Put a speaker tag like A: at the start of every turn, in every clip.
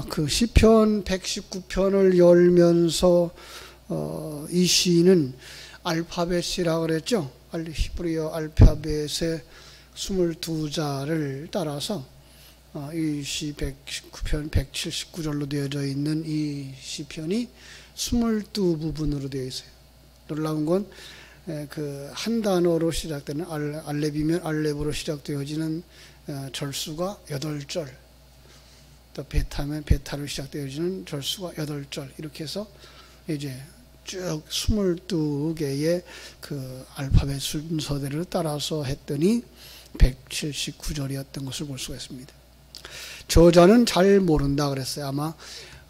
A: 그 시편 119편을 열면서 이 시인은 알파벳이라고 그랬죠. 히브리어 알파벳의 22자를 따라서 이 시 119편 179절로 되어져 있는 이 시편이 22부분으로 되어 있어요. 놀라운 건 그 한 단어로 시작되는 알렙이면 알렙으로 시작되어지는 절수가 8절, 또 베타면 베타로 시작되어지는 절수가 8절, 이렇게 해서 이제 쭉 22개의 그 알파벳 순서대로 따라서 했더니 179절이었던 것을 볼 수가 있습니다. 저자는 잘 모른다 그랬어요. 아마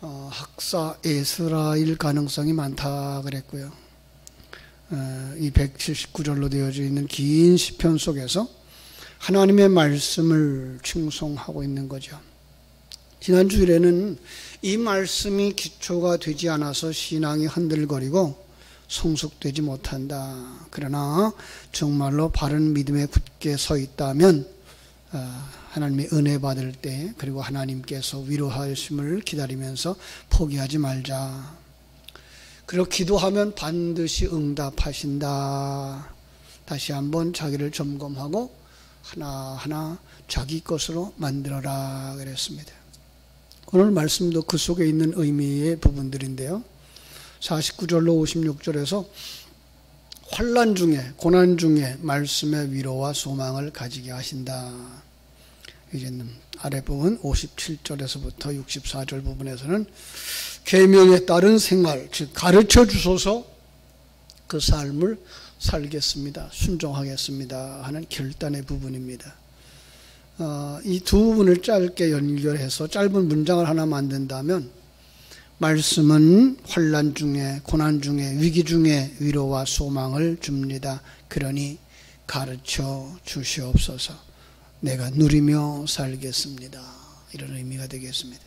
A: 학사 에스라일 가능성이 많다 그랬고요. 이 179절로 되어져 있는 긴 시편 속에서 하나님의 말씀을 칭송하고 있는 거죠. 지난 주일에는 이 말씀이 기초가 되지 않아서 신앙이 흔들거리고 성숙되지 못한다. 그러나 정말로 바른 믿음에 굳게 서 있다면 하나님의 은혜 받을 때, 그리고 하나님께서 위로하심을 기다리면서 포기하지 말자. 그리고 기도하면 반드시 응답하신다. 다시 한번 자기를 점검하고 하나하나 자기 것으로 만들어라 그랬습니다. 오늘 말씀도 그 속에 있는 의미의 부분들인데요. 49절로 56절에서 환난 중에, 고난 중에 말씀의 위로와 소망을 가지게 하신다. 이제는 아랫부분 57절에서부터 64절 부분에서는 계명에 따른 생활, 즉 가르쳐 주소서 그 삶을 살겠습니다, 순종하겠습니다 하는 결단의 부분입니다. 이 두 부분을 짧게 연결해서 짧은 문장을 하나 만든다면, 말씀은 환난 중에, 고난 중에, 위기 중에 위로와 소망을 줍니다. 그러니 가르쳐 주시옵소서. 내가 누리며 살겠습니다. 이런 의미가 되겠습니다.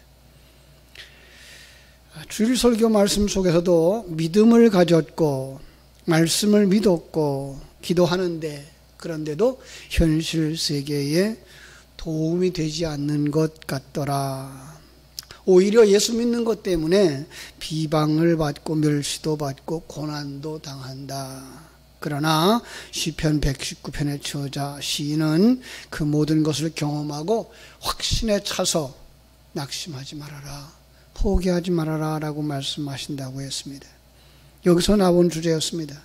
A: 주일 설교 말씀 속에서도 믿음을 가졌고 말씀을 믿었고 기도하는데, 그런데도 현실 세계에 도움이 되지 않는 것 같더라. 오히려 예수 믿는 것 때문에 비방을 받고 멸시도 받고 고난도 당한다. 그러나 시편 119편의 저자 시인은 그 모든 것을 경험하고 확신에 차서 낙심하지 말아라, 포기하지 말아라 라고 말씀하신다고 했습니다. 여기서 나온 주제였습니다.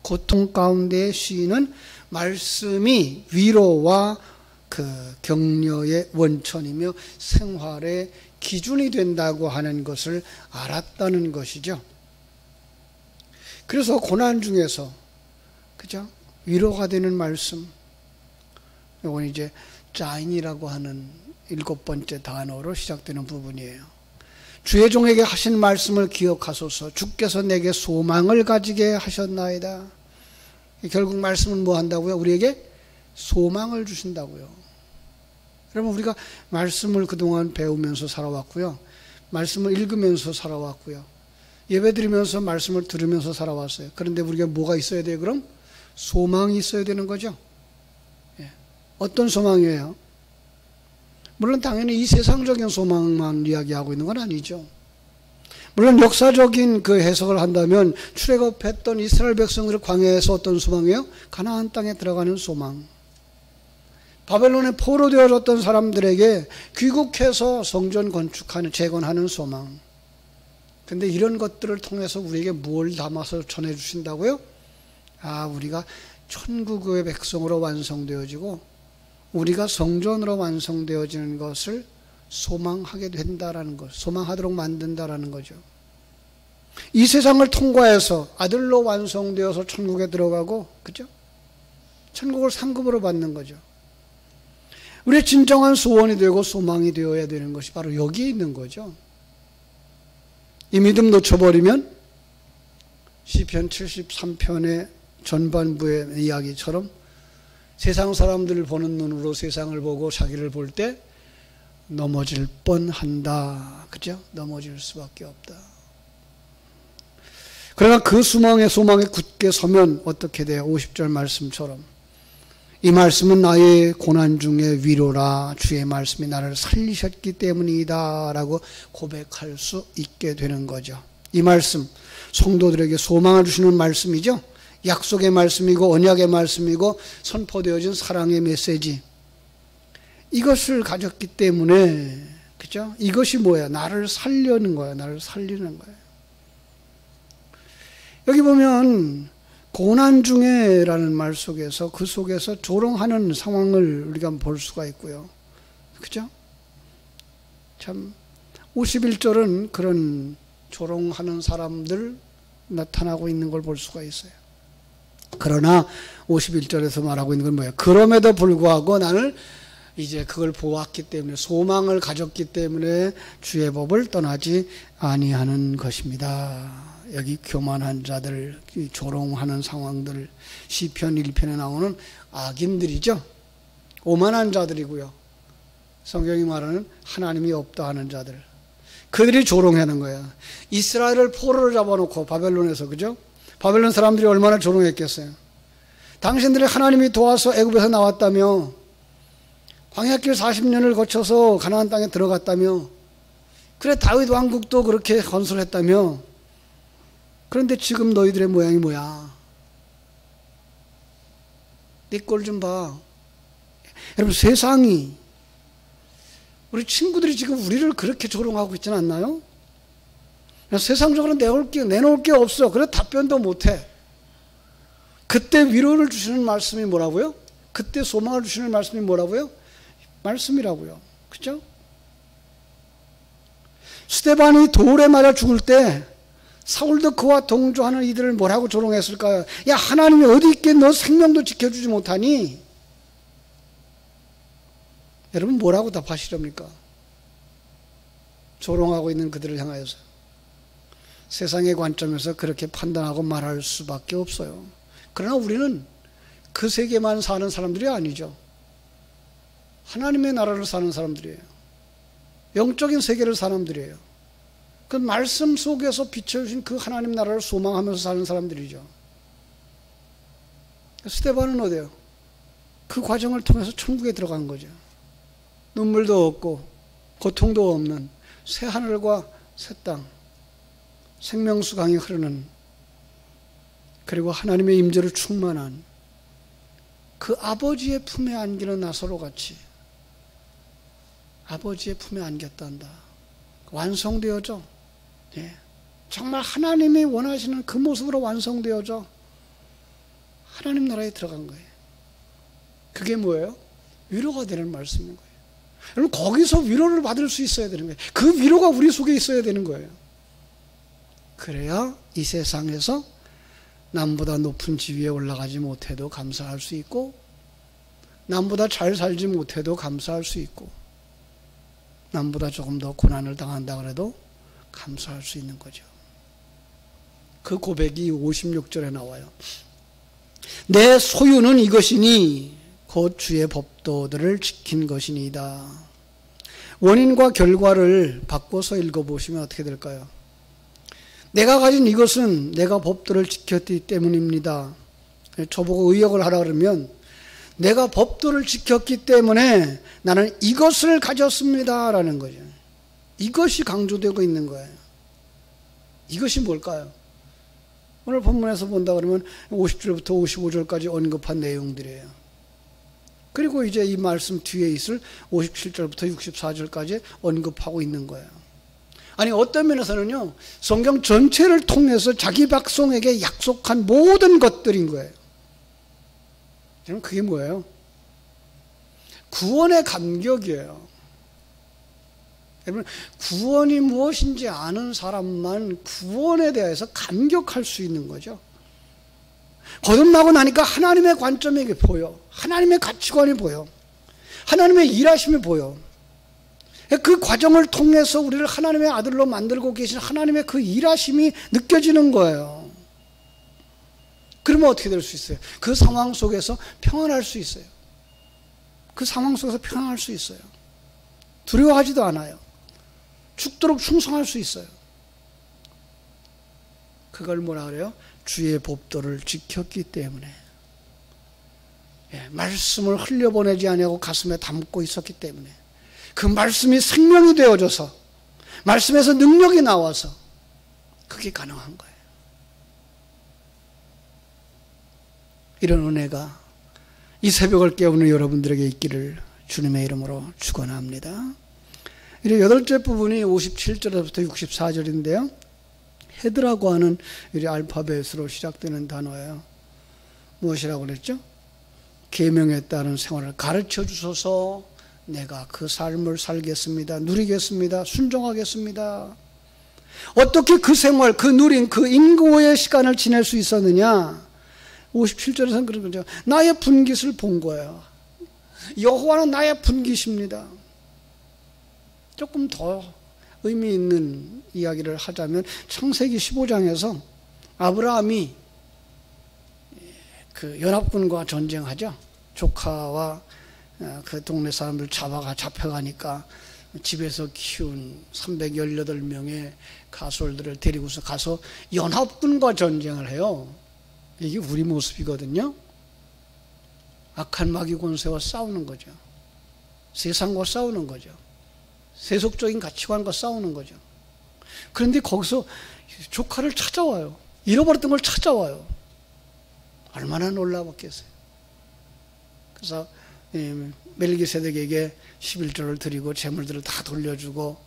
A: 고통 가운데 시인은 말씀이 위로와 그 격려의 원천이며 생활의 기준이 된다고 하는 것을 알았다는 것이죠. 그래서 고난 중에서, 그죠? 위로가 되는 말씀, 이건 이제 짜인이라고 하는 7번째 단어로 시작되는 부분이에요. 주의 종에게 하신 말씀을 기억하소서. 주께서 내게 소망을 가지게 하셨나이다. 결국 말씀은 뭐 한다고요? 우리에게 소망을 주신다고요. 여러분, 우리가 말씀을 그동안 배우면서 살아왔고요, 말씀을 읽으면서 살아왔고요, 예배드리면서 말씀을 들으면서 살아왔어요. 그런데 우리가 뭐가 있어야 돼요? 그럼 소망이 있어야 되는 거죠. 어떤 소망이에요? 물론 당연히 이 세상적인 소망만 이야기하고 있는 건 아니죠. 물론 역사적인 그 해석을 한다면 출애굽했던 이스라엘 백성들을 광야에서 어떤 소망이에요? 가나안 땅에 들어가는 소망. 바벨론에 포로되어졌던 사람들에게 귀국해서 성전 건축하는, 재건하는 소망. 근데 이런 것들을 통해서 우리에게 뭘 담아서 전해주신다고요? 우리가 천국의 백성으로 완성되어지고 우리가 성전으로 완성되어지는 것을 소망하게 된다라는 것, 소망하도록 만든다라는 거죠. 이 세상을 통과해서 아들로 완성되어서 천국에 들어가고, 그죠? 천국을 상급으로 받는 거죠. 우리의 진정한 소원이 되고 소망이 되어야 되는 것이 바로 여기에 있는 거죠. 이 믿음 놓쳐버리면 시편 73편의 전반부의 이야기처럼 세상 사람들을 보는 눈으로 세상을 보고 자기를 볼 때 넘어질 뻔한다. 그죠? 넘어질 수밖에 없다. 그러나 그 소망에 굳게 서면 어떻게 돼요? 50절 말씀처럼 이 말씀은 나의 고난 중에 위로라. 주의 말씀이 나를 살리셨기 때문이다 라고 고백할 수 있게 되는 거죠. 이 말씀, 성도들에게 소망을 주시는 말씀이죠. 약속의 말씀이고 언약의 말씀이고 선포되어진 사랑의 메시지, 이것을 가졌기 때문에, 그죠? 이것이 뭐야? 나를 살려는 거야. 나를 살리는 거야. 여기 보면 고난 중에라는 말 속에서, 그 속에서 조롱하는 상황을 우리가 볼 수가 있고요. 그죠? 참 51절은 그런 조롱하는 사람들 나타나고 있는 걸 볼 수가 있어요. 그러나 51절에서 말하고 있는 건 뭐예요? 그럼에도 불구하고 나는 이제 그걸 보았기 때문에, 소망을 가졌기 때문에 주의 법을 떠나지 아니하는 것입니다. 여기 교만한 자들, 조롱하는 상황들, 시편 1편에 나오는 악인들이죠. 오만한 자들이고요. 성경이 말하는 하나님이 없다 하는 자들, 그들이 조롱하는 거예요. 이스라엘을 포로로 잡아놓고 바벨론에서, 그죠? 바벨론 사람들이 얼마나 조롱했겠어요. 당신들이 하나님이 도와서 애굽에서 나왔다며, 광야길 40년을 거쳐서 가나안 땅에 들어갔다며, 그래 다윗 왕국도 그렇게 건설했다며, 그런데 지금 너희들의 모양이 뭐야? 네 꼴 좀 봐. 여러분, 세상이, 우리 친구들이 지금 우리를 그렇게 조롱하고 있지는 않나요? 세상적으로 내놓을 게 없어. 그래 답변도 못해. 그때 위로를 주시는 말씀이 뭐라고요? 그때 소망을 주시는 말씀이 뭐라고요? 말씀이라고요. 그죠? 스데반이 돌에 맞아 죽을 때 사울도 그와 동조하는 이들을 뭐라고 조롱했을까요? 야, 하나님이 어디 있게 너 생명도 지켜주지 못하니? 여러분, 뭐라고 답하시렵니까? 조롱하고 있는 그들을 향하여서. 세상의 관점에서 그렇게 판단하고 말할 수밖에 없어요. 그러나 우리는 그 세계만 사는 사람들이 아니죠. 하나님의 나라를 사는 사람들이에요. 영적인 세계를 사는 사람들이에요. 그 말씀 속에서 비춰주신 그 하나님 나라를 소망하면서 사는 사람들이죠. 스데반은 어때요? 그 과정을 통해서 천국에 들어간 거죠. 눈물도 없고 고통도 없는 새 하늘과 새 땅, 생명수 강이 흐르는, 그리고 하나님의 임재로 충만한 그 아버지의 품에 안기는 나사로 같이 아버지의 품에 안겼단다. 완성되어져. 예. 정말 하나님이 원하시는 그 모습으로 완성되어져 하나님 나라에 들어간 거예요. 그게 뭐예요? 위로가 되는 말씀인 거예요. 여러분, 거기서 위로를 받을 수 있어야 되는 거예요. 그 위로가 우리 속에 있어야 되는 거예요. 그래야 이 세상에서 남보다 높은 지위에 올라가지 못해도 감사할 수 있고, 남보다 잘 살지 못해도 감사할 수 있고, 남보다 조금 더 고난을 당한다 그래도 감사할 수 있는 거죠. 그 고백이 56절에 나와요. 내 소유는 이것이니 곧 주의 법도들을 지킨 것이니이다. 원인과 결과를 바꿔서 읽어보시면 어떻게 될까요? 내가 가진 이것은 내가 법도를 지켰기 때문입니다. 저보고 의역을 하라 그러면, 내가 법도를 지켰기 때문에 나는 이것을 가졌습니다 라는 거죠. 이것이 강조되고 있는 거예요. 이것이 뭘까요? 오늘 본문에서 본다 그러면 50절부터 55절까지 언급한 내용들이에요. 그리고 이제 이 말씀 뒤에 있을 57절부터 64절까지 언급하고 있는 거예요. 아니, 어떤 면에서는요, 성경 전체를 통해서 자기 백성에게 약속한 모든 것들인 거예요. 여러분, 그게 뭐예요? 구원의 감격이에요. 여러분, 구원이 무엇인지 아는 사람만 구원에 대해서 감격할 수 있는 거죠. 거듭나고 나니까 하나님의 관점이 보여. 하나님의 가치관이 보여. 하나님의 일하심이 보여. 그 과정을 통해서 우리를 하나님의 아들로 만들고 계신 하나님의 그 일하심이 느껴지는 거예요. 그러면 어떻게 될 수 있어요? 그 상황 속에서 평안할 수 있어요. 그 상황 속에서 평안할 수 있어요. 두려워하지도 않아요. 죽도록 충성할 수 있어요. 그걸 뭐라 그래요? 주의 법도를 지켰기 때문에. 말씀을 흘려보내지 아니하고 가슴에 담고 있었기 때문에 그 말씀이 생명이 되어져서 말씀에서 능력이 나와서 그게 가능한 거예요. 이런 은혜가 이 새벽을 깨우는 여러분들에게 있기를 주님의 이름으로 축원합니다. 이제 여덟째 부분이 57절부터 64절인데요. 헤드라고 하는 이 알파벳으로 시작되는 단어예요. 무엇이라고 그랬죠? 계명에 따른 생활을 가르쳐 주소서. 내가 그 삶을 살겠습니다. 누리겠습니다. 순종하겠습니다. 어떻게 그 생활, 그 누린 그 인고의 시간을 지낼 수 있었느냐? 57절에서는 그런 거죠. 나의 분깃을 본 거예요. 여호와는 나의 분깃입니다. 조금 더 의미 있는 이야기를 하자면 창세기 15장에서 아브라함이 그 연합군과 전쟁하죠. 조카와 그 동네 사람들 잡혀가니까 집에서 키운 318명의 가솔들을 데리고서 가서 연합군과 전쟁을 해요. 이게 우리 모습이거든요. 악한 마귀 권세와 싸우는 거죠. 세상과 싸우는 거죠. 세속적인 가치관과 싸우는 거죠. 그런데 거기서 조카를 찾아와요. 잃어버렸던 걸 찾아와요. 얼마나 놀라웠겠어요. 그래서 멜기세덱에게 11조를 드리고 재물들을 다 돌려주고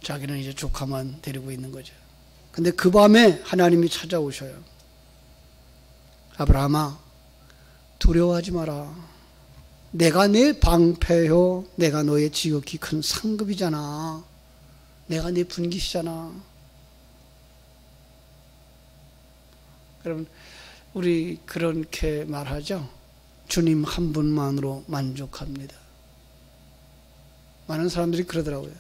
A: 자기는 이제 조카만 데리고 있는 거죠. 근데 그 밤에 하나님이 찾아오셔요. 아브라함아, 두려워하지 마라. 내가 네 방패요, 내가 너의 지극히 큰 상급이잖아. 내가 네 분깃이잖아. 여러분, 우리 그렇게 말하죠. 주님 한 분만으로 만족합니다. 많은 사람들이 그러더라고요.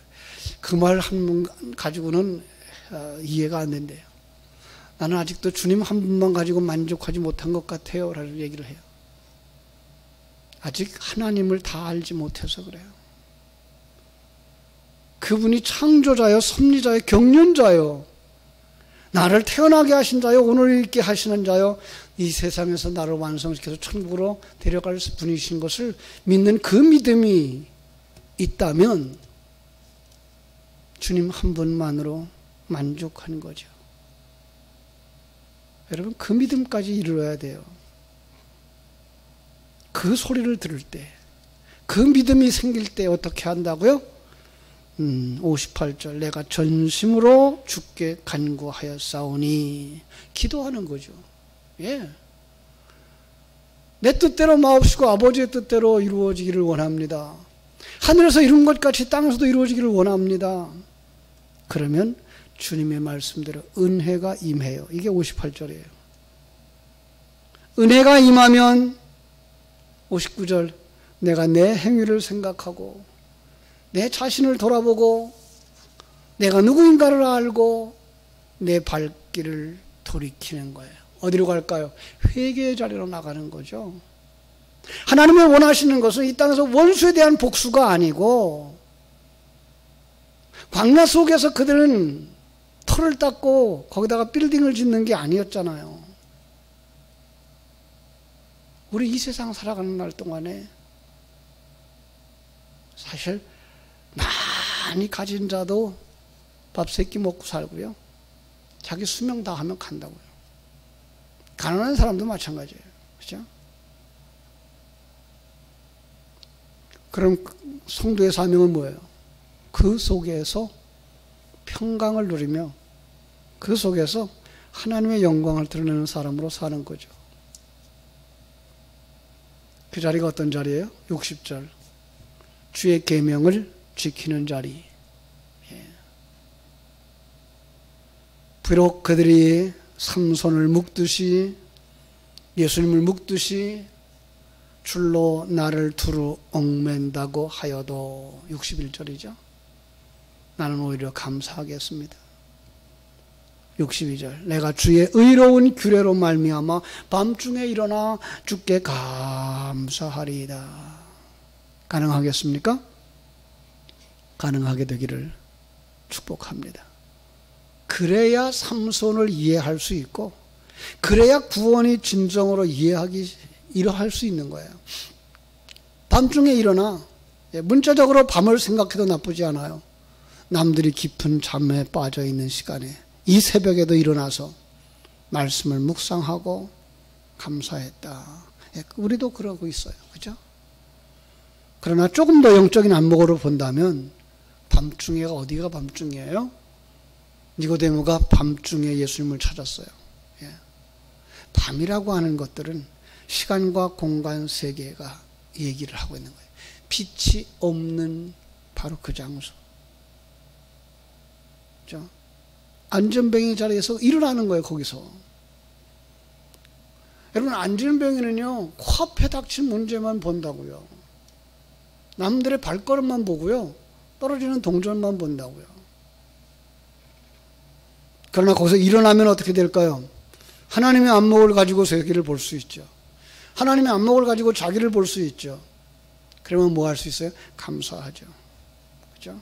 A: 그 말 한 분 가지고는 이해가 안 된대요. 나는 아직도 주님 한 분만 가지고 만족하지 못한 것 같아요 라는 얘기를 해요. 아직 하나님을 다 알지 못해서 그래요. 그분이 창조자요, 섭리자요, 경륜자요, 나를 태어나게 하신 자요, 오늘 있게 하시는 자요, 이 세상에서 나를 완성시켜서 천국으로 데려갈 분이신 것을 믿는 그 믿음이 있다면 주님 한 분만으로 만족하는 거죠. 여러분, 그 믿음까지 이루어야 돼요. 그 소리를 들을 때, 그 믿음이 생길 때 어떻게 한다고요? 58절, 내가 전심으로 주께 간구하였사오니, 기도하는 거죠. 예. 내 뜻대로 마옵시고 아버지의 뜻대로 이루어지기를 원합니다. 하늘에서 이룬 것 같이 땅에서도 이루어지기를 원합니다. 그러면 주님의 말씀대로 은혜가 임해요. 이게 58절이에요. 은혜가 임하면 59절, 내가 내 행위를 생각하고 내 자신을 돌아보고 내가 누구인가를 알고 내 발길을 돌이키는 거예요. 어디로 갈까요? 회개의 자리로 나가는 거죠. 하나님이 원하시는 것은 이 땅에서 원수에 대한 복수가 아니고, 광야 속에서 그들은 터를 닦고 거기다가 빌딩을 짓는 게 아니었잖아요. 우리 이 세상 살아가는 날 동안에 사실 많이 가진 자도 밥 세 끼 먹고 살고요, 자기 수명 다 하면 간다고요. 가난한 사람도 마찬가지예요. 그렇죠? 그럼 성도의 사명은 뭐예요? 그 속에서 평강을 누리며 그 속에서 하나님의 영광을 드러내는 사람으로 사는 거죠. 그 자리가 어떤 자리예요? 60절, 주의 계명을 지키는 자리. 비록 그들이 삼손을 묶듯이, 예수님을 묶듯이 줄로 나를 두루 얽맨다고 하여도, 61절이죠. 나는 오히려 감사하겠습니다. 62절, 내가 주의 의로운 규례로 말미암아 밤중에 일어나 주께 감사하리이다. 가능하겠습니까? 가능하게 되기를 축복합니다. 그래야 삼손을 이해할 수 있고, 그래야 구원이 진정으로 이러할 수 있는 거예요. 밤중에 일어나 문자적으로 밤을 생각해도 나쁘지 않아요. 남들이 깊은 잠에 빠져 있는 시간에 이 새벽에도 일어나서 말씀을 묵상하고 감사했다. 우리도 그러고 있어요. 그죠? 그러나 조금 더 영적인 안목으로 본다면 밤중에가 어디가 밤중이에요? 니고데모가 밤중에 예수님을 찾았어요. 밤이라고 하는 것들은 시간과 공간 세계가 얘기를 하고 있는 거예요. 빛이 없는 바로 그 장소. 그렇죠? 안전병이 자리에서 일어나는 거예요. 거기서. 여러분, 안전병이는요, 코앞에 닥친 문제만 본다고요. 남들의 발걸음만 보고요, 떨어지는 동전만 본다고요. 그러나 거기서 일어나면 어떻게 될까요? 하나님의 안목을 가지고 세계를 볼 수 있죠. 하나님의 안목을 가지고 자기를 볼 수 있죠. 그러면 뭐 할 수 있어요? 감사하죠. 그죠?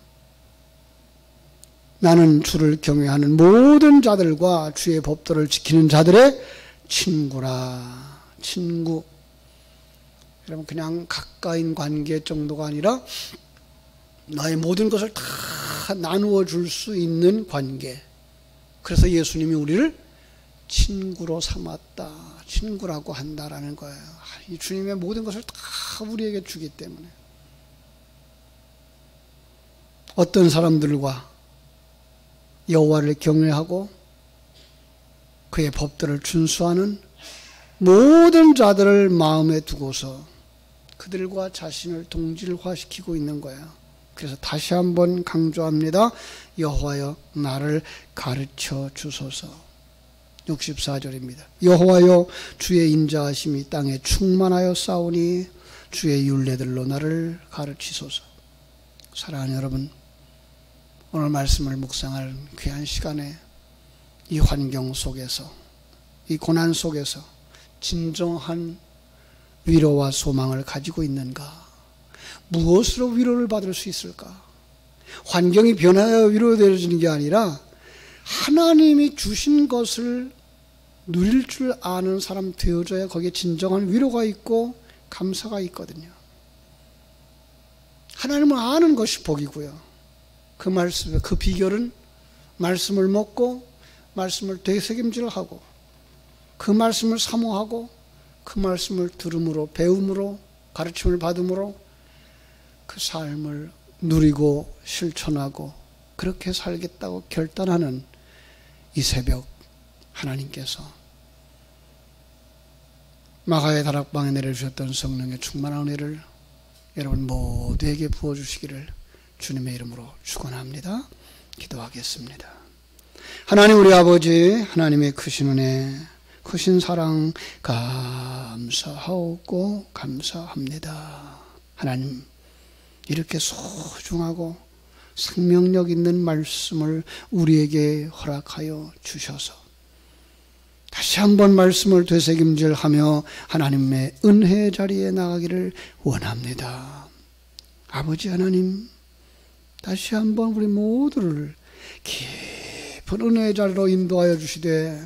A: 나는 주를 경외하는 모든 자들과 주의 법도를 지키는 자들의 친구라. 친구. 여러분, 그냥 가까인 관계 정도가 아니라 나의 모든 것을 다 나누어 줄 수 있는 관계. 그래서 예수님이 우리를 친구로 삼았다. 친구라고 한다라는 거예요. 이 주님의 모든 것을 다 우리에게 주기 때문에. 어떤 사람들과 여호와를 경외하고 그의 법들을 준수하는 모든 자들을 마음에 두고서 그들과 자신을 동질화시키고 있는 거예요. 그래서 다시 한번 강조합니다. 여호와여 나를 가르쳐 주소서. 64절입니다. 여호와여 주의 인자하심이 땅에 충만하여 싸우니 주의 율례들로 나를 가르치소서. 사랑하는 여러분, 오늘 말씀을 묵상할 귀한 시간에 이 환경 속에서, 이 고난 속에서 진정한 위로와 소망을 가지고 있는가? 무엇으로 위로를 받을 수 있을까? 환경이 변하여 위로되어지는 게 아니라 하나님이 주신 것을 누릴 줄 아는 사람 되어져야 거기에 진정한 위로가 있고 감사가 있거든요. 하나님을 아는 것이 복이고요. 그 말씀, 그 비결은 말씀을 먹고 말씀을 되새김질하고 그 말씀을 사모하고 그 말씀을 들음으로, 배움으로, 가르침을 받음으로 그 삶을 누리고 실천하고 그렇게 살겠다고 결단하는 이 새벽, 하나님께서 마가의 다락방에 내려주셨던 성령의 충만한 은혜를 여러분 모두에게 부어주시기를 주님의 이름으로 축원합니다. 기도하겠습니다. 하나님 우리 아버지, 하나님의 크신 은혜, 크신 사랑 감사하고 감사합니다. 하나님, 이렇게 소중하고 생명력 있는 말씀을 우리에게 허락하여 주셔서 다시 한번 말씀을 되새김질하며 하나님의 은혜 자리에 나가기를 원합니다. 아버지 하나님, 다시 한번 우리 모두를 깊은 은혜의 자리로 인도하여 주시되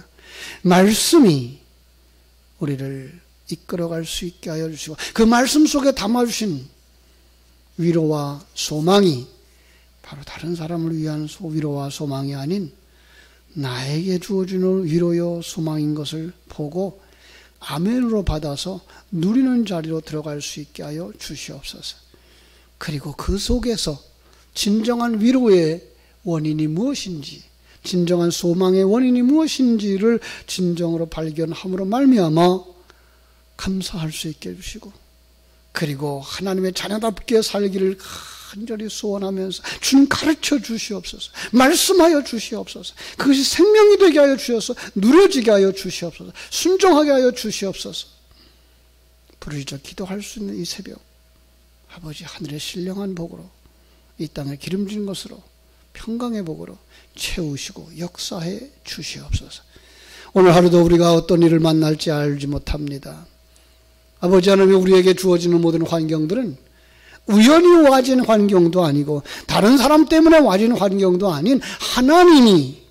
A: 말씀이 우리를 이끌어갈 수 있게 하여 주시고 그 말씀 속에 담아주신 위로와 소망이 바로 다른 사람을 위한 위로와 소망이 아닌 나에게 주어지는 위로요 소망인 것을 보고 아멘으로 받아서 누리는 자리로 들어갈 수 있게 하여 주시옵소서. 그리고 그 속에서 진정한 위로의 원인이 무엇인지, 진정한 소망의 원인이 무엇인지를 진정으로 발견함으로 말미암아 감사할 수 있게 해주시고, 그리고 하나님의 자녀답게 살기를 간절히 소원하면서 주님 가르쳐 주시옵소서, 말씀하여 주시옵소서, 그것이 생명이 되게 하여 주셔서 누려지게 하여 주시옵소서, 순종하게 하여 주시옵소서. 부르짖어 기도할 수 있는 이 새벽, 아버지 하늘의 신령한 복으로 이 땅을 기름진 것으로 평강의 복으로 채우시고 역사해 주시옵소서. 오늘 하루도 우리가 어떤 일을 만날지 알지 못합니다. 아버지 하나님, 우리에게 주어지는 모든 환경들은 우연히 와진 환경도 아니고 다른 사람 때문에 와진 환경도 아닌 하나님이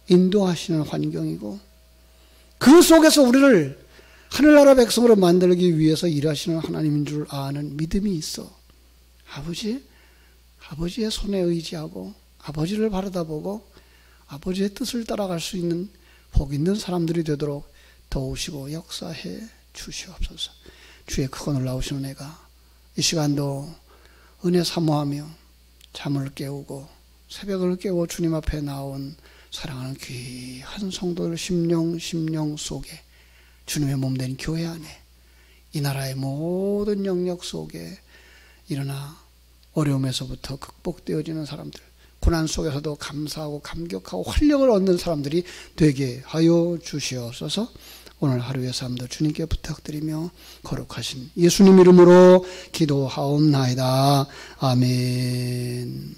A: 인도하시는 환경이고 그 속에서 우리를 하늘나라 백성으로 만들기 위해서 일하시는 하나님인 줄 아는 믿음이 있어. 아버지의 손에 의지하고 아버지를 바라다보고 아버지의 뜻을 따라갈 수 있는 복 있는 사람들이 되도록 도우시고 역사해 주시옵소서. 주의 크고 놀라우신 은혜가 이 시간도 은혜 사모하며 잠을 깨우고 새벽을 깨워 주님 앞에 나온 사랑하는 귀한 성도들 심령 속에 주님의 몸된 교회 안에 이 나라의 모든 영역 속에 일어나 어려움에서부터 극복되어지는 사람들, 고난 속에서도 감사하고 감격하고 활력을 얻는 사람들이 되게 하여 주시옵소서. 오늘 하루의 삶도 주님께 부탁드리며 거룩하신 예수님 이름으로 기도하옵나이다. 아멘.